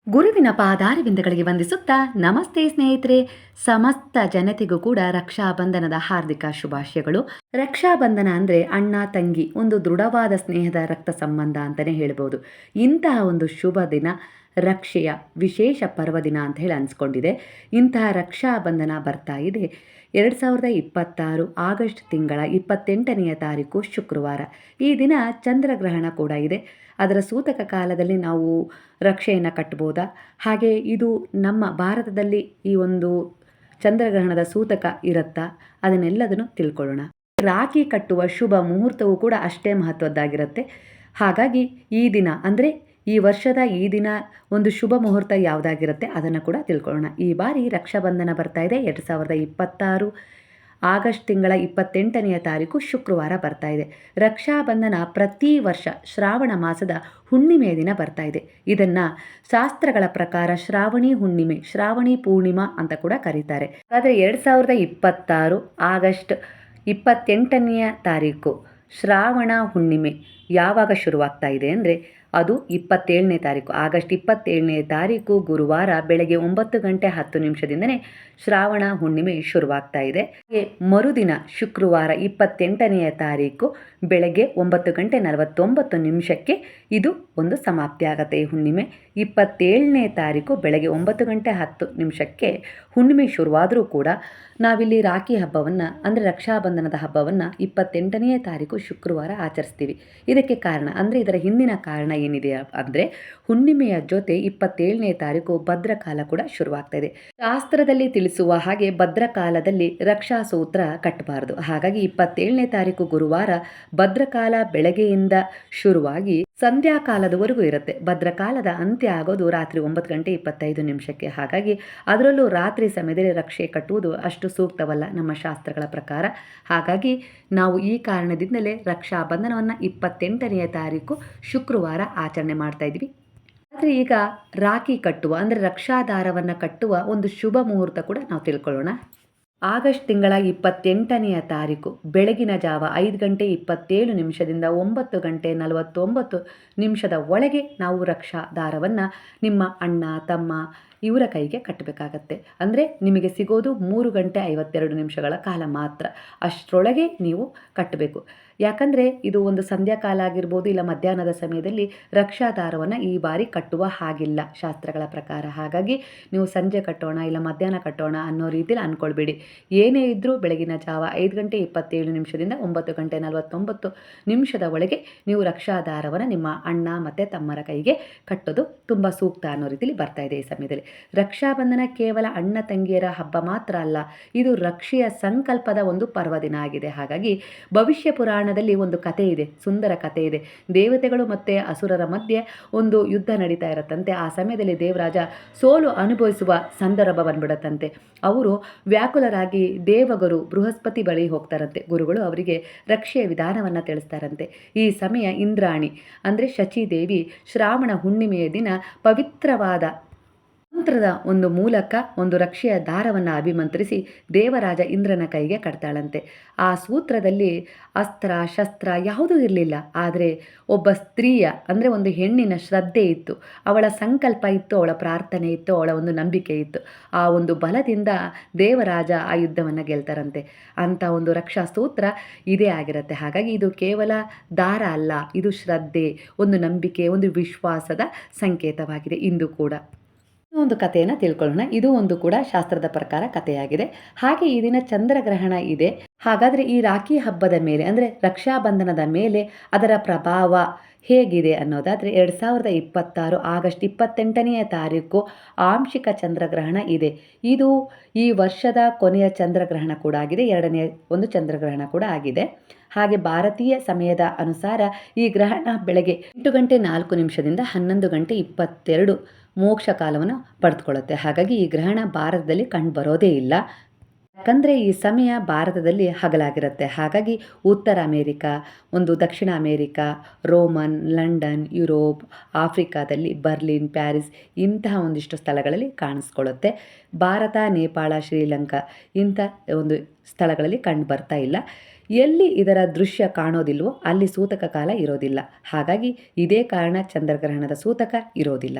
ಗುರುವಿನ ಪಾದಾರವಿಂದಗಳಿಗೆ ವಂದಿಸುತ್ತಾ ನಮಸ್ತೆ ಸ್ನೇಹಿತರೆ. ಸಮಸ್ತ ಜನತೆಗೂ ಕೂಡ ರಕ್ಷಾಬಂಧನದ ಹಾರ್ದಿಕ ಶುಭಾಶಯಗಳು. ರಕ್ಷಾಬಂಧನ ಅಂದರೆ ಅಣ್ಣ ತಂಗಿ ಒಂದು ದೃಢವಾದ ಸ್ನೇಹದ ರಕ್ತ ಸಂಬಂಧ ಅಂತಲೇ ಹೇಳ್ಬೋದು. ಇಂತಹ ಒಂದು ಶುಭ ದಿನ ರಕ್ಷೆಯ ವಿಶೇಷ ಪರ್ವದಿನ ಅಂತ ಹೇಳಿ ಅನಿಸ್ಕೊಂಡಿದೆ. ಇಂತಹ ರಕ್ಷಾಬಂಧನ ಬರ್ತಾ ಇದೆ 2026 ಆಗಸ್ಟ್ ತಿಂಗಳ 28ನೆಯ ತಾರೀಕು ಶುಕ್ರವಾರ. ಈ ದಿನ ಚಂದ್ರಗ್ರಹಣ ಕೂಡ ಇದೆ. ಅದರ ಸೂತಕ ಕಾಲದಲ್ಲಿ ನಾವು ರಕ್ಷೆಯನ್ನು ಕಟ್ಬೋದಾ, ಹಾಗೆ ಇದು ನಮ್ಮ ಭಾರತದಲ್ಲಿ ಈ ಒಂದು ಚಂದ್ರಗ್ರಹಣದ ಸೂತಕ ಇರುತ್ತಾ, ಅದನ್ನೆಲ್ಲದನ್ನು ತಿಳ್ಕೊಳ್ಳೋಣ. ರಾಖಿ ಕಟ್ಟುವ ಶುಭ ಮುಹೂರ್ತವೂ ಕೂಡ ಅಷ್ಟೇ ಮಹತ್ವದ್ದಾಗಿರುತ್ತೆ. ಹಾಗಾಗಿ ಈ ದಿನ ಅಂದರೆ ಈ ವರ್ಷದ ಈ ದಿನ ಒಂದು ಶುಭ ಮುಹೂರ್ತ ಯಾವುದಾಗಿರುತ್ತೆ ಅದನ್ನು ಕೂಡ ತಿಳ್ಕೊಳ್ಳೋಣ. ಈ ಬಾರಿ ರಕ್ಷಾಬಂಧನ ಬರ್ತಾ ಇದೆ 2026 ಆಗಸ್ಟ್ ತಿಂಗಳ 28ನೆಯ ತಾರೀಕು ಶುಕ್ರವಾರ ಬರ್ತಾ ಇದೆ. ರಕ್ಷಾಬಂಧನ ಪ್ರತಿ ವರ್ಷ ಶ್ರಾವಣ ಮಾಸದ ಹುಣ್ಣಿಮೆಯ ದಿನ ಬರ್ತಾ ಇದೆ. ಇದನ್ನು ಶಾಸ್ತ್ರಗಳ ಪ್ರಕಾರ ಶ್ರಾವಣಿ ಹುಣ್ಣಿಮೆ, ಶ್ರಾವಣಿ ಪೂರ್ಣಿಮಾ ಅಂತ ಕೂಡ ಕರೀತಾರೆ. ಆದರೆ 2026 ಆಗಸ್ಟ್ 28ನೆಯ ತಾರೀಕು ಶ್ರಾವಣ ಹುಣ್ಣಿಮೆ ಯಾವಾಗ ಶುರುವಾಗ್ತಾ ಇದೆ ಅಂದರೆ ಅದು 27ನೇ ತಾರೀಕು, ಆಗಸ್ಟ್ 27ನೇ ತಾರೀಕು ಗುರುವಾರ ಬೆಳಗ್ಗೆ 9:10 ಶ್ರಾವಣ ಹುಣ್ಣಿಮೆ ಶುರುವಾಗ್ತಾ ಇದೆ. ಮರುದಿನ ಶುಕ್ರವಾರ 28ನೆಯ ತಾರೀಕು ಬೆಳಗ್ಗೆ 9:49 ಇದು ಒಂದು ಸಮಾಪ್ತಿ ಆಗುತ್ತೆ. ಈ ಹುಣ್ಣಿಮೆ 27ನೇ ತಾರೀಕು ಬೆಳಗ್ಗೆ 9:10 ಹುಣ್ಣಿಮೆ ಶುರುವಾದರೂ ಕೂಡ ನಾವಿಲ್ಲಿ ರಾಖಿ ಹಬ್ಬವನ್ನು ಅಂದರೆ ರಕ್ಷಾಬಂಧನದ ಹಬ್ಬವನ್ನು 28ನೇ ತಾರೀಕು ಶುಕ್ರವಾರ ಆಚರಿಸ್ತೀವಿ. ಇದಕ್ಕೆ ಕಾರಣ ಅಂದರೆ ಇದರ ಹಿಂದಿನ ಕಾರಣ ಏನಿದೆ ಅಂದರೆ ಹುಣ್ಣಿಮೆಯ ಜೊತೆ 27ನೇ ತಾರೀಕು ಭದ್ರಕಾಲ ಕೂಡ ಶುರುವಾಗ್ತಾ ಇದೆ. ಶಾಸ್ತ್ರದಲ್ಲಿ ತಿಳಿಸುವ ಹಾಗೆ ಭದ್ರಕಾಲದಲ್ಲಿ ರಕ್ಷಾ ಸೂತ್ರ ಕಟ್ಟಬಾರದು. ಹಾಗಾಗಿ 27ನೇ ತಾರೀಕು ಗುರುವಾರ ಭದ್ರಕಾಲ ಬೆಳಗ್ಗೆಯಿಂದ ಶುರುವಾಗಿ ಸಂಧ್ಯಾಕಾಲದವರೆಗೂ ಇರುತ್ತೆ. ಭದ್ರಕಾಲದ ಅಂತ್ಯ ಆಗೋದು ರಾತ್ರಿ 9:25. ಹಾಗಾಗಿ ಅದರಲ್ಲೂ ರಾತ್ರಿ ಸಮಯದಲ್ಲಿ ರಕ್ಷೆ ಕಟ್ಟುವುದು ಅಷ್ಟು ಸೂಕ್ತವಲ್ಲ ನಮ್ಮ ಶಾಸ್ತ್ರಗಳ ಪ್ರಕಾರ. ಹಾಗಾಗಿ ನಾವು ಈ ಕಾರಣದಿಂದಲೇ ರಕ್ಷಾಬಂಧನವನ್ನು 28ನೆಯ ತಾರೀಕು ಶುಕ್ರವಾರ ಆಚರಣೆ ಮಾಡ್ತಾ ಇದ್ವಿ. ಆದರೆ ಈಗ ರಾಖಿ ಕಟ್ಟುವ ಅಂದರೆ ರಕ್ಷಾದಾರವನ್ನು ಕಟ್ಟುವ ಒಂದು ಶುಭ ಮುಹೂರ್ತ ಕೂಡ ನಾವು ತಿಳ್ಕೊಳ್ಳೋಣ. ಆಗಸ್ಟ್ ತಿಂಗಳ 28ನೆಯ ತಾರೀಕು ಬೆಳಗಿನ ಜಾವ 5:27 9:49 ಒಳಗೆ ನಾವು ರಕ್ಷಾ ದಾರವನ್ನು ನಿಮ್ಮ ಅಣ್ಣ ತಮ್ಮ ಇವರ ಕೈಗೆ ಕಟ್ಟಬೇಕಾಗತ್ತೆ. ಅಂದರೆ ನಿಮಗೆ ಸಿಗೋದು 3:52 ಕಾಲ ಮಾತ್ರ. ಅಷ್ಟರೊಳಗೆ ನೀವು ಕಟ್ಟಬೇಕು. ಯಾಕಂದರೆ ಇದು ಒಂದು ಸಂಧ್ಯಾಕಾಲ ಆಗಿರ್ಬೋದು, ಇಲ್ಲ ಮಧ್ಯಾಹ್ನದ ಸಮಯದಲ್ಲಿ ರಕ್ಷಾ ದಾರವನ್ನು ಈ ಬಾರಿ ಕಟ್ಟುವ ಹಾಗಿಲ್ಲ ಶಾಸ್ತ್ರಗಳ ಪ್ರಕಾರ. ಹಾಗಾಗಿ ನೀವು ಸಂಜೆ ಕಟ್ಟೋಣ ಇಲ್ಲ ಮಧ್ಯಾಹ್ನ ಕಟ್ಟೋಣ ಅನ್ನೋ ರೀತಿಯಲ್ಲಿ ಅಂದ್ಕೊಳ್ಬೇಡಿ. ಏನೇ ಇದ್ದರೂ ಬೆಳಗಿನ ಜಾವ 5:27 9:49 ಒಳಗೆ ನೀವು ರಕ್ಷಾ ದಾರವನ್ನು ನಿಮ್ಮ ಅಣ್ಣ ಮತ್ತು ತಮ್ಮರ ಕೈಗೆ ಕಟ್ಟೋದು ತುಂಬ ಸೂಕ್ತ ಅನ್ನೋ ರೀತಿಯಲ್ಲಿ ಬರ್ತಾ ಇದೆ. ಈ ಸಮಯದಲ್ಲಿ ರಕ್ಷಾಬಂಧನ ಕೇವಲ ಅಣ್ಣ ತಂಗಿಯರ ಹಬ್ಬ ಮಾತ್ರ ಅಲ್ಲ, ಇದು ರಕ್ಷೆಯ ಸಂಕಲ್ಪದ ಒಂದು ಪರ್ವದಿನ ಆಗಿದೆ. ಹಾಗಾಗಿ ಭವಿಷ್ಯ ಪುರಾಣದಲ್ಲಿ ಒಂದು ಕಥೆ ಇದೆ, ಸುಂದರ ಕಥೆ ಇದೆ. ದೇವತೆಗಳು ಮತ್ತು ಅಸುರರ ಮಧ್ಯೆ ಒಂದು ಯುದ್ಧ ನಡೀತಾ ಇರತ್ತಂತೆ. ಆ ಸಮಯದಲ್ಲಿ ದೇವರಾಜ ಸೋಲು ಅನುಭವಿಸುವ ಸಂದರ್ಭ ಬಂದ್ಬಿಡತ್ತಂತೆ. ಅವರು ವ್ಯಾಕುಲರಾಗಿ ದೇವಗುರು ಬೃಹಸ್ಪತಿ ಬಳಿ ಹೋಗ್ತಾರಂತೆ. ಗುರುಗಳು ಅವರಿಗೆ ರಕ್ಷೆಯ ವಿಧಾನವನ್ನು ತಿಳಿಸ್ತಾರಂತೆ. ಈ ಸಮಯ ಇಂದ್ರಾಣಿ ಅಂದರೆ ಶಚಿದೇವಿ ಶ್ರಾವಣ ಹುಣ್ಣಿಮೆಯ ದಿನ ಪವಿತ್ರವಾದ ಮಂತ್ರದ ಒಂದು ಮೂಲಕ ಒಂದು ರಕ್ಷೆಯ ದಾರವನ್ನು ಅಭಿಮಂತ್ರಿಸಿ ದೇವರಾಜ ಇಂದ್ರನ ಕೈಗೆ ಕಟ್ತಾಳಂತೆ. ಆ ಸೂತ್ರದಲ್ಲಿ ಅಸ್ತ್ರ ಶಸ್ತ್ರ ಯಾವುದೂ ಇರಲಿಲ್ಲ. ಆದರೆ ಒಬ್ಬ ಸ್ತ್ರೀಯ ಅಂದರೆ ಒಂದು ಹೆಣ್ಣಿನ ಶ್ರದ್ಧೆ ಇತ್ತು, ಅವಳ ಸಂಕಲ್ಪ ಇತ್ತು, ಅವಳ ಪ್ರಾರ್ಥನೆ ಇತ್ತು, ಅವಳ ಒಂದು ನಂಬಿಕೆ ಇತ್ತು. ಆ ಒಂದು ಬಲದಿಂದ ದೇವರಾಜ ಆ ಯುದ್ಧವನ್ನು ಗೆಲ್ತಾರಂತೆ. ಅಂಥ ಒಂದು ರಕ್ಷಾ ಸೂತ್ರ ಇದೇ ಆಗಿರುತ್ತೆ. ಹಾಗಾಗಿ ಇದು ಕೇವಲ ದಾರ ಅಲ್ಲ, ಇದು ಶ್ರದ್ಧೆ, ಒಂದು ನಂಬಿಕೆ, ಒಂದು ವಿಶ್ವಾಸದ ಸಂಕೇತವಾಗಿದೆ. ಇಂದು ಕೂಡ ಒಂದು ಕಥೆಯನ್ನು ತಿಳ್ಕೊಳ್ಳೋಣ. ಇದು ಒಂದು ಕೂಡ ಶಾಸ್ತ್ರದ ಪ್ರಕಾರ ಕಥೆಯಾಗಿದೆ. ಹಾಗೆ ಈ ದಿನ ಚಂದ್ರಗ್ರಹಣ ಇದೆ. ಹಾಗಾದರೆ ಈ ರಾಖಿ ಹಬ್ಬದ ಮೇಲೆ ಅಂದರೆ ರಕ್ಷಾಬಂಧನದ ಮೇಲೆ ಅದರ ಪ್ರಭಾವ ಹೇಗಿದೆ ಅನ್ನೋದಾದರೆ 2026 ಆಗಸ್ಟ್ 28ನೆಯ ತಾರೀಕು ಆಂಶಿಕ ಚಂದ್ರಗ್ರಹಣ ಇದೆ. ಇದು ಈ ವರ್ಷದ ಕೊನೆಯ ಚಂದ್ರಗ್ರಹಣ ಕೂಡ ಆಗಿದೆ, ಎರಡನೇ ಒಂದು ಚಂದ್ರಗ್ರಹಣ ಕೂಡ ಆಗಿದೆ. ಹಾಗೆ ಭಾರತೀಯ ಸಮಯದ ಅನುಸಾರ ಈ ಗ್ರಹಣ ಬೆಳಗ್ಗೆ 8:04 11:22 ಮೋಕ್ಷ ಕಾಲವನ್ನು ಪಡೆದುಕೊಳ್ಳುತ್ತೆ. ಹಾಗಾಗಿ ಈ ಗ್ರಹಣ ಭಾರತದಲ್ಲಿ ಕಂಡುಬರೋದೇ ಇಲ್ಲ. ಯಾಕಂದರೆ ಈ ಸಮಯ ಭಾರತದಲ್ಲಿ ಹಗಲಾಗಿರುತ್ತೆ. ಹಾಗಾಗಿ ಉತ್ತರ ಅಮೇರಿಕಾ, ಒಂದು ದಕ್ಷಿಣ ಅಮೇರಿಕಾ, ರೋಮನ್, ಲಂಡನ್, ಯುರೋಪ್, ಆಫ್ರಿಕಾದಲ್ಲಿ ಬರ್ಲಿನ್, ಪ್ಯಾರಿಸ್ ಇಂತಹ ಒಂದಿಷ್ಟು ಸ್ಥಳಗಳಲ್ಲಿ ಕಾಣಿಸ್ಕೊಳ್ಳುತ್ತೆ. ಭಾರತ, ನೇಪಾಳ, ಶ್ರೀಲಂಕಾ ಇಂಥ ಒಂದು ಸ್ಥಳಗಳಲ್ಲಿ ಕಂಡು ಬರ್ತಾ ಇಲ್ಲ. ಎಲ್ಲಿ ಇದರ ದೃಶ್ಯ ಕಾಣೋದಿಲ್ವೋ ಅಲ್ಲಿ ಸೂತಕ ಕಾಲ ಇರೋದಿಲ್ಲ. ಹಾಗಾಗಿ ಇದೇ ಕಾರಣ ಚಂದ್ರಗ್ರಹಣದ ಸೂತಕ ಇರೋದಿಲ್ಲ.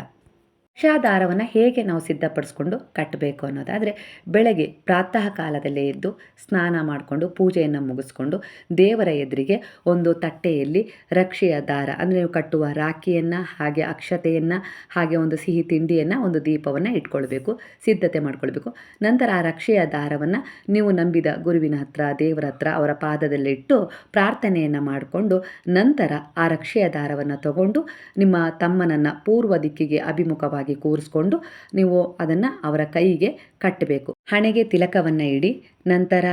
ರಕ್ಷಾದಾರವನ್ನು ಹೇಗೆ ನಾವು ಸಿದ್ಧಪಡಿಸ್ಕೊಂಡು ಕಟ್ಟಬೇಕು ಅನ್ನೋದಾದರೆ, ಬೆಳಗ್ಗೆ ಪ್ರಾತಃ ಕಾಲದಲ್ಲೇ ಎದ್ದು ಸ್ನಾನ ಮಾಡಿಕೊಂಡು ಪೂಜೆಯನ್ನು ಮುಗಿಸ್ಕೊಂಡು ದೇವರ ಎದುರಿಗೆ ಒಂದು ತಟ್ಟೆಯಲ್ಲಿ ರಕ್ಷೆಯ ದಾರ ಅಂದರೆ ನೀವು ಕಟ್ಟುವ ರಾಖಿಯನ್ನು, ಹಾಗೆ ಅಕ್ಷತೆಯನ್ನು, ಹಾಗೆ ಒಂದು ಸಿಹಿ ತಿಂಡಿಯನ್ನು, ಒಂದು ದೀಪವನ್ನು ಇಟ್ಕೊಳ್ಬೇಕು, ಸಿದ್ಧತೆ ಮಾಡ್ಕೊಳ್ಬೇಕು. ನಂತರ ಆ ರಕ್ಷೆಯ ದಾರವನ್ನು ನೀವು ನಂಬಿದ ಗುರುವಿನ ಹತ್ರ, ದೇವರ ಹತ್ರ, ಅವರ ಪಾದದಲ್ಲಿಟ್ಟು ಪ್ರಾರ್ಥನೆಯನ್ನು ಮಾಡಿಕೊಂಡು ನಂತರ ಆ ರಕ್ಷೆಯ ದಾರವನ್ನು ತಗೊಂಡು ನಿಮ್ಮ ತಮ್ಮನನ್ನು ಪೂರ್ವ ದಿಕ್ಕಿಗೆ ಅಭಿಮುಖವಾಗಿ ಕೂರಿಸ್ಕೊಂಡು ನೀವು ಅದನ್ನು ಅವರ ಕೈಗೆ ಕಟ್ಟಬೇಕು. ಹಣೆಗೆ ತಿಲಕವನ್ನು ಇಡಿ, ನಂತರ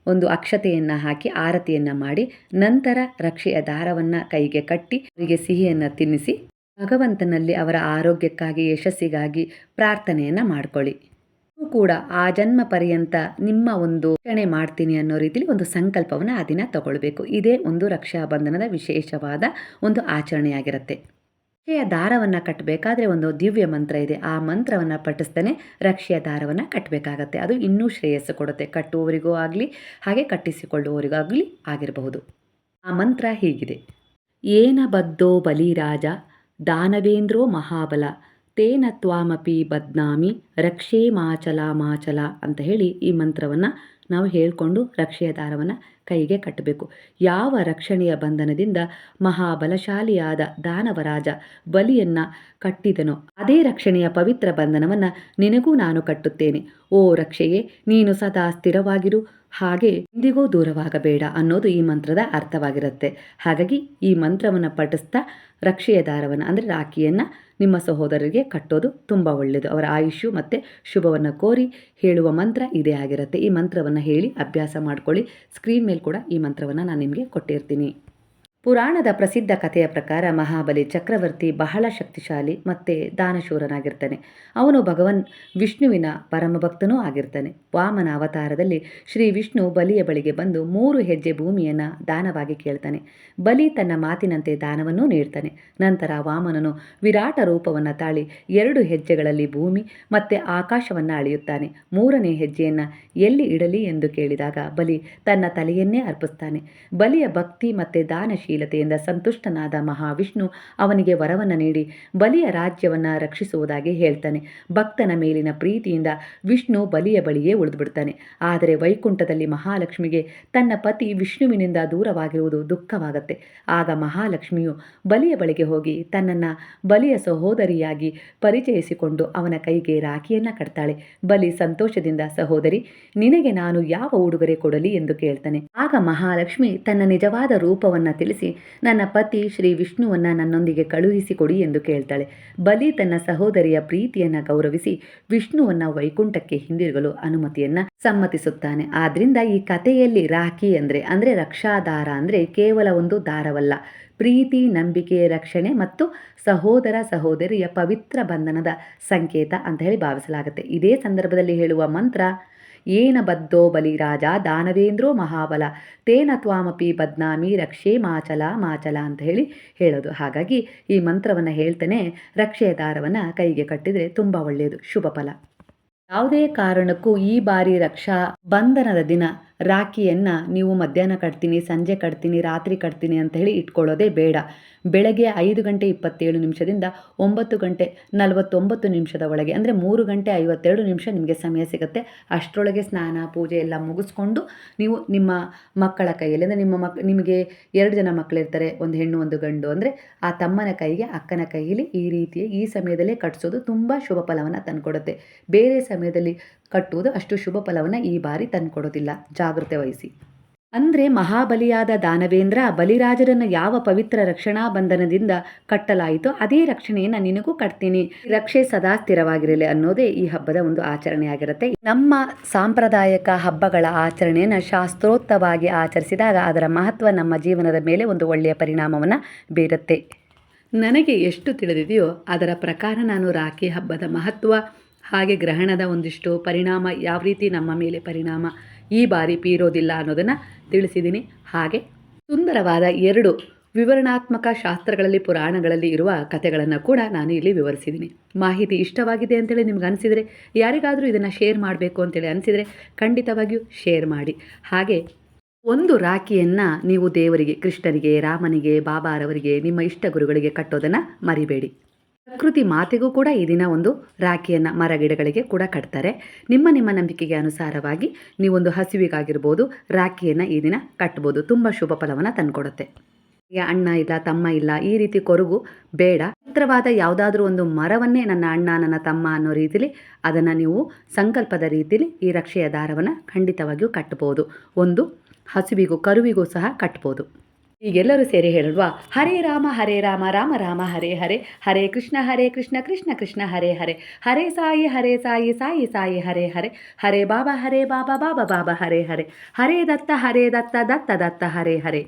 ಒಂದು ಅಕ್ಷತೆಯನ್ನು ಹಾಕಿ ಆರತಿಯನ್ನು ಮಾಡಿ, ನಂತರ ರಕ್ಷೆಯ ದಾರವನ್ನು ಕೈಗೆ ಕಟ್ಟಿ ಅವರಿಗೆ ಸಿಹಿಯನ್ನು ತಿನ್ನಿಸಿ ಭಗವಂತನಲ್ಲಿ ಅವರ ಆರೋಗ್ಯಕ್ಕಾಗಿ, ಯಶಸ್ಸಿಗಾಗಿ ಪ್ರಾರ್ಥನೆಯನ್ನು ಮಾಡ್ಕೊಳ್ಳಿ. ಕೂಡ ಆ ಜನ್ಮ ಪರ್ಯಂತ ನಿಮ್ಮ ಒಂದು ರಕ್ಷಣೆ ಮಾಡ್ತೀನಿ ಅನ್ನೋ ರೀತಿಯಲ್ಲಿ ಒಂದು ಸಂಕಲ್ಪವನ್ನು ಆ ದಿನ ತಗೊಳ್ಬೇಕು. ಇದೇ ಒಂದು ರಕ್ಷಾಬಂಧನದ ವಿಶೇಷವಾದ ಒಂದು ಆಚರಣೆಯಾಗಿರುತ್ತೆ. ರಕ್ಷೆಯ ದಾರವನ್ನು ಕಟ್ಟಬೇಕಾದ್ರೆ ಒಂದು ದಿವ್ಯ ಮಂತ್ರ ಇದೆ. ಆ ಮಂತ್ರವನ್ನು ಪಠಿಸ್ತಾನೆ ರಕ್ಷೆಯ ದಾರವನ್ನು ಕಟ್ಟಬೇಕಾಗತ್ತೆ. ಅದು ಇನ್ನೂ ಶ್ರೇಯಸ್ಸು ಕೊಡುತ್ತೆ, ಕಟ್ಟುವವರಿಗೂ ಆಗಲಿ ಹಾಗೆ ಕಟ್ಟಿಸಿಕೊಳ್ಳುವವರಿಗಾಗಲಿ ಆಗಿರಬಹುದು. ಆ ಮಂತ್ರ ಹೀಗಿದೆ: ಏನ ಬದ್ಧೋ ಬಲಿರಾಜ ದಾನವೇಂದ್ರೋ ಮಹಾಬಲ ತೇನ ತ್ವಾಮಪಿ ಬದ್ನಾಮಿ ರಕ್ಷೇ ಮಾಚಲ ಮಾಚಲ ಅಂತ ಹೇಳಿ ಈ ಮಂತ್ರವನ್ನು ನಾವು ಹೇಳಿಕೊಂಡು ರಕ್ಷೆಯ ದಾರವನ್ನು ಕೈಗೆ ಕಟ್ಟಬೇಕು. ಯಾವ ರಕ್ಷಣೆಯ ಬಂಧನದಿಂದ ಮಹಾಬಲಶಾಲಿಯಾದ ದಾನವರಾಜ ಬಲಿಯನ್ನು ಕಟ್ಟಿದನೋ ಅದೇ ರಕ್ಷಣೆಯ ಪವಿತ್ರ ಬಂಧನವನ್ನು ನಿನಗೂ ನಾನು ಕಟ್ಟುತ್ತೇನೆ. ಓ ರಕ್ಷೆಯೇ, ನೀನು ಸದಾ ಸ್ಥಿರವಾಗಿರು, ಹಾಗೆ ಎಂದಿಗೂ ದೂರವಾಗಬೇಡ ಅನ್ನೋದು ಈ ಮಂತ್ರದ ಅರ್ಥವಾಗಿರುತ್ತೆ. ಹಾಗಾಗಿ ಈ ಮಂತ್ರವನ್ನು ಪಠಿಸ್ತಾ ರಕ್ಷೆಯ ದಾರವನ್ನು ಅಂದರೆ ರಾಖಿಯನ್ನು ನಿಮ್ಮ ಸಹೋದರರಿಗೆ ಕಟ್ಟೋದು ತುಂಬ ಒಳ್ಳೆಯದು. ಅವರ ಆಯುಷ್ಯು ಮತ್ತು ಶುಭವನ್ನು ಕೋರಿ ಹೇಳುವ ಮಂತ್ರ ಇದೇ ಆಗಿರುತ್ತೆ. ಈ ಮಂತ್ರವನ್ನು ಹೇಳಿ ಅಭ್ಯಾಸ ಮಾಡ್ಕೊಳ್ಳಿ. ಸ್ಕ್ರೀನ್ ಮೇಲೆ ಕೂಡ ಈ ಮಂತ್ರವನ್ನು ನಾನು ನಿಮಗೆ ಕೊಟ್ಟಿರ್ತೀನಿ. ಪುರಾಣದ ಪ್ರಸಿದ್ಧ ಕಥೆಯ ಪ್ರಕಾರ ಮಹಾಬಲಿ ಚಕ್ರವರ್ತಿ ಬಹಳ ಶಕ್ತಿಶಾಲಿ ಮತ್ತು ದಾನಶೂರನಾಗಿರ್ತಾನೆ. ಅವನು ಭಗವನ್ ವಿಷ್ಣುವಿನ ಪರಮಭಕ್ತನೂ ಆಗಿರ್ತಾನೆ. ವಾಮನ ಅವತಾರದಲ್ಲಿ ಶ್ರೀ ವಿಷ್ಣು ಬಲಿಯ ಬಳಿಗೆ ಬಂದು 3 ಹೆಜ್ಜೆ ಭೂಮಿಯನ್ನು ದಾನವಾಗಿ ಕೇಳ್ತಾನೆ. ಬಲಿ ತನ್ನ ಮಾತಿನಂತೆ ದಾನವನ್ನೂ ನೀಡ್ತಾನೆ. ನಂತರ ವಾಮನನು ವಿರಾಟ ರೂಪವನ್ನು ತಾಳಿ 2 ಹೆಜ್ಜೆಗಳಲ್ಲಿ ಭೂಮಿ ಮತ್ತು ಆಕಾಶವನ್ನು ಅಳೆಯುತ್ತಾನೆ. 3ನೇ ಹೆಜ್ಜೆಯನ್ನು ಎಲ್ಲಿ ಇಡಲಿ ಎಂದು ಕೇಳಿದಾಗ ಬಲಿ ತನ್ನ ತಲೆಯನ್ನೇ ಅರ್ಪಿಸ್ತಾನೆ. ಬಲಿಯ ಭಕ್ತಿ ಮತ್ತು ದಾನಶೀಲತೆಯಿಂದ ಸಂತುಷ್ಟನಾದ ಮಹಾವಿಷ್ಣು ಅವನಿಗೆ ವರವನ್ನು ನೀಡಿ ಬಲಿಯ ರಾಜ್ಯವನ್ನು ರಕ್ಷಿಸುವುದಾಗಿ ಹೇಳ್ತಾನೆ. ಭಕ್ತನ ಮೇಲಿನ ಪ್ರೀತಿಯಿಂದ ವಿಷ್ಣು ಬಲಿಯ ಬಳಿಯೇ ಉಳಿದುಬಿಡ್ತಾನೆ. ಆದರೆ ವೈಕುಂಠದಲ್ಲಿ ಮಹಾಲಕ್ಷ್ಮಿಗೆ ತನ್ನ ಪತಿ ವಿಷ್ಣುವಿನಿಂದ ದೂರವಾಗಿರುವುದು ದುಃಖವಾಗುತ್ತೆ. ಆಗ ಮಹಾಲಕ್ಷ್ಮಿಯು ಬಲಿಯ ಬಳಿಗೆ ಹೋಗಿ ತನ್ನನ್ನು ಬಲಿಯ ಸಹೋದರಿಯಾಗಿ ಪರಿಚಯಿಸಿಕೊಂಡು ಅವನ ಕೈಗೆ ರಾಖಿಯನ್ನು ಕಟ್ತಾಳೆ. ಬಲಿ ಸಂತೋಷದಿಂದ, ಸಹೋದರಿ, ನಿನಗೆ ನಾನು ಯಾವ ಉಡುಗೊರೆ ಕೊಡಲಿ ಎಂದು ಕೇಳ್ತಾನೆ. ಆಗ ಮಹಾಲಕ್ಷ್ಮಿ ತನ್ನ ನಿಜವಾದ ರೂಪವನ್ನು ತಿಳಿಸಿ, ನನ್ನ ಪತಿ ಶ್ರೀ ವಿಷ್ಣುವನ್ನು ನನ್ನೊಂದಿಗೆ ಕಳುಹಿಸಿಕೊಡಿ ಎಂದು ಕೇಳ್ತಾಳೆ. ಬಲಿ ತನ್ನ ಸಹೋದರಿಯ ಪ್ರೀತಿಯನ್ನು ಗೌರವಿಸಿ ವಿಷ್ಣುವನ್ನು ವೈಕುಂಠಕ್ಕೆ ಹಿಂದಿರುಗಲು ಅನುಮತಿಯನ್ನು ಸಮ್ಮತಿಸುತ್ತಾನೆ. ಆದ್ರಿಂದ ಈ ಕಥೆಯಲ್ಲಿ ರಾಖಿ ಅಂದರೆ ರಕ್ಷಾದಾರ ಅಂದರೆ ಕೇವಲ ಒಂದು ದಾರವಲ್ಲ, ಪ್ರೀತಿ, ನಂಬಿಕೆ, ರಕ್ಷಣೆ ಮತ್ತು ಸಹೋದರ ಸಹೋದರಿಯ ಪವಿತ್ರ ಬಂಧನದ ಸಂಕೇತ ಅಂತ ಹೇಳಿ ಭಾವಿಸಲಾಗುತ್ತೆ. ಇದೇ ಸಂದರ್ಭದಲ್ಲಿ ಹೇಳುವ ಮಂತ್ರ ಏನ ಬದ್ಧೋ ಬಲಿರಾಜ ದಾನವೇಂದ್ರೋ ಮಹಾಬಲ ತೇನ ತ್ವಾಮಪಿ ಬದ್ನಾಮಿ ರಕ್ಷೇ ಮಾಚಲ ಮಾಚಲ ಅಂತ ಹೇಳೋದು. ಹಾಗಾಗಿ ಈ ಮಂತ್ರವನ್ನು ಹೇಳ್ತಾನೆ ರಕ್ಷೆಯ ದಾರವನ್ನು ಕೈಗೆ ಕಟ್ಟಿದರೆ ತುಂಬ ಒಳ್ಳೆಯದು, ಶುಭ ಫಲ. ಯಾವುದೇ ಕಾರಣಕ್ಕೂ ಈ ಬಾರಿ ರಕ್ಷಾ ಬಂಧನದ ದಿನ ರಾಖಿಯನ್ನು ನೀವು ಮಧ್ಯಾಹ್ನ ಕಟ್ತೀನಿ, ಸಂಜೆ ಕಟ್ತೀನಿ, ರಾತ್ರಿ ಕಟ್ತೀನಿ ಅಂತ ಹೇಳಿ ಇಟ್ಕೊಳ್ಳೋದೇ ಬೇಡ. ಬೆಳಗ್ಗೆ 5:27 9:49 ಒಳಗೆ ಅಂದರೆ 3:52 ನಿಮಗೆ ಸಮಯ ಸಿಗುತ್ತೆ. ಅಷ್ಟರೊಳಗೆ ಸ್ನಾನ ಪೂಜೆ ಎಲ್ಲ ಮುಗಿಸ್ಕೊಂಡು ನೀವು ನಿಮ್ಮ ಮಕ್ಕಳ ಕೈಯಲ್ಲಿ ಅಂದರೆ ನಿಮಗೆ 2 ಜನ ಮಕ್ಕಳಿರ್ತಾರೆ, ಒಂದು ಹೆಣ್ಣು ಒಂದು ಗಂಡು, ಅಂದರೆ ಆ ತಮ್ಮನ ಕೈಗೆ ಅಕ್ಕನ ಕೈಯಲ್ಲಿ ಈ ರೀತಿ ಈ ಸಮಯದಲ್ಲೇ ಕಟ್ಟಿಸೋದು ತುಂಬ ಶುಭ ಫಲವನ್ನು ತಂದುಕೊಡುತ್ತೆ. ಬೇರೆ ಸಮಯದಲ್ಲಿ ಕಟ್ಟುವುದು ಅಷ್ಟು ಶುಭ ಫಲವನ್ನು ಈ ಬಾರಿ ತಂದುಕೊಡೋದಿಲ್ಲ, ಜಾಗೃತೆ ವಹಿಸಿ. ಅಂದರೆ ಮಹಾಬಲಿಯಾದ ದಾನವೇಂದ್ರ ಬಲಿರಾಜರನ್ನು ಯಾವ ಪವಿತ್ರ ರಕ್ಷಣಾ ಬಂಧನದಿಂದ ಕಟ್ಟಲಾಯಿತೋ ಅದೇ ರಕ್ಷಣೆಯನ್ನು ನಿನಗೂ ಕಟ್ತೀನಿ, ರಕ್ಷೆ ಸದಾ ಸ್ಥಿರವಾಗಿರಲಿ ಅನ್ನೋದೇ ಈ ಹಬ್ಬದ ಒಂದು ಆಚರಣೆಯಾಗಿರುತ್ತೆ. ನಮ್ಮ ಸಾಂಪ್ರದಾಯಿಕ ಹಬ್ಬಗಳ ಆಚರಣೆಯನ್ನು ಶಾಸ್ತ್ರೋಕ್ತವಾಗಿ ಆಚರಿಸಿದಾಗ ಅದರ ಮಹತ್ವ ನಮ್ಮ ಜೀವನದ ಮೇಲೆ ಒಂದು ಒಳ್ಳೆಯ ಪರಿಣಾಮವನ್ನು ಬೀರುತ್ತೆ. ನನಗೆ ಎಷ್ಟು ತಿಳಿದಿದೆಯೋ ಅದರ ಪ್ರಕಾರ ನಾನು ರಾಖಿ ಹಬ್ಬದ ಮಹತ್ವ ಹಾಗೆ ಗ್ರಹಣದ ಒಂದಿಷ್ಟು ಪರಿಣಾಮ ಯಾವ ರೀತಿ ನಮ್ಮ ಮೇಲೆ ಪರಿಣಾಮ ಈ ಬಾರಿ ಬೀರೋದಿಲ್ಲ ಅನ್ನೋದನ್ನು ತಿಳಿಸಿದ್ದೀನಿ. ಹಾಗೆ ಸುಂದರವಾದ 2 ವಿವರಣಾತ್ಮಕ ಶಾಸ್ತ್ರಗಳಲ್ಲಿ ಪುರಾಣಗಳಲ್ಲಿ ಇರುವ ಕಥೆಗಳನ್ನು ಕೂಡ ನಾನು ಇಲ್ಲಿ ವಿವರಿಸಿದ್ದೀನಿ. ಮಾಹಿತಿ ಇಷ್ಟವಾಗಿದೆ ಅಂತೇಳಿ ನಿಮ್ಗೆ ಅನಿಸಿದರೆ, ಯಾರಿಗಾದರೂ ಇದನ್ನು ಶೇರ್ ಮಾಡಬೇಕು ಅಂತೇಳಿ ಅನಿಸಿದರೆ ಖಂಡಿತವಾಗಿಯೂ ಶೇರ್ ಮಾಡಿ. ಹಾಗೆ ಒಂದು ರಾಖಿಯನ್ನು ನೀವು ದೇವರಿಗೆ, ಕೃಷ್ಣನಿಗೆ, ರಾಮನಿಗೆ, ಬಾಬಾರವರಿಗೆ, ನಿಮ್ಮ ಇಷ್ಟ ಗುರುಗಳಿಗೆ ಕಟ್ಟೋದನ್ನು ಮರಿಬೇಡಿ. ಪ್ರಕೃತಿ ಮಾತೆಗೂ ಕೂಡ ಈ ದಿನ ಒಂದು ರಾಖಿಯನ್ನು ಮರಗಿಡಗಳಿಗೆ ಕೂಡ ಕಟ್ತಾರೆ. ನಿಮ್ಮ ನಂಬಿಕೆಗೆ ಅನುಸಾರವಾಗಿ ನೀವೊಂದು ಹಸಿವಿಗಾಗಿರ್ಬೋದು ರಾಖಿಯನ್ನು ಈ ದಿನ ಕಟ್ಬೋದು. ತುಂಬ ಶುಭ ಫಲವನ್ನು ತಂದುಕೊಡುತ್ತೆ. ಅಣ್ಣ ಇಲ್ಲ, ತಮ್ಮ ಇಲ್ಲ, ಈ ರೀತಿ ಕೊರಗು ಬೇಡ. ಪವಿತ್ರವಾದ ಯಾವುದಾದ್ರೂ ಒಂದು ಮರವನ್ನೇ ನನ್ನ ಅಣ್ಣ, ನನ್ನ ತಮ್ಮ ಅನ್ನೋ ರೀತಿಲಿ ಅದನ್ನು ನೀವು ಸಂಕಲ್ಪದ ರೀತಿಲಿ ಈ ರಕ್ಷೆಯ ದಾರವನ್ನು ಖಂಡಿತವಾಗಿಯೂ ಕಟ್ಬೋದು. ಒಂದು ಹಸುವಿಗೂ ಕರುವಿಗೂ ಸಹ ಕಟ್ಬೋದು. ಈಗೆಲ್ಲರೂ ಸೇರಿ ಹೇಳುವ ಹರೇ ರಾಮ ರಾಮ ರಾಮ ಹರೇ ಹರೇ, ಹರೇ ಕೃಷ್ಣ ಕೃಷ್ಣ ಕೃಷ್ಣ ಹರೇ ಹರೇ, ಹರೇ ಸಾಯಿ ಸಾಯಿ ಸಾಯಿ ಹರೇ ಹರೇ, ಹರೇ ಬಾಬಾ ಬಾಬಾ ಬಾಬಾ ಹರೇ ಹರೇ, ಹರೇ ದತ್ತ ದತ್ತ ದತ್ತ ಹರೇ ಹರೇ.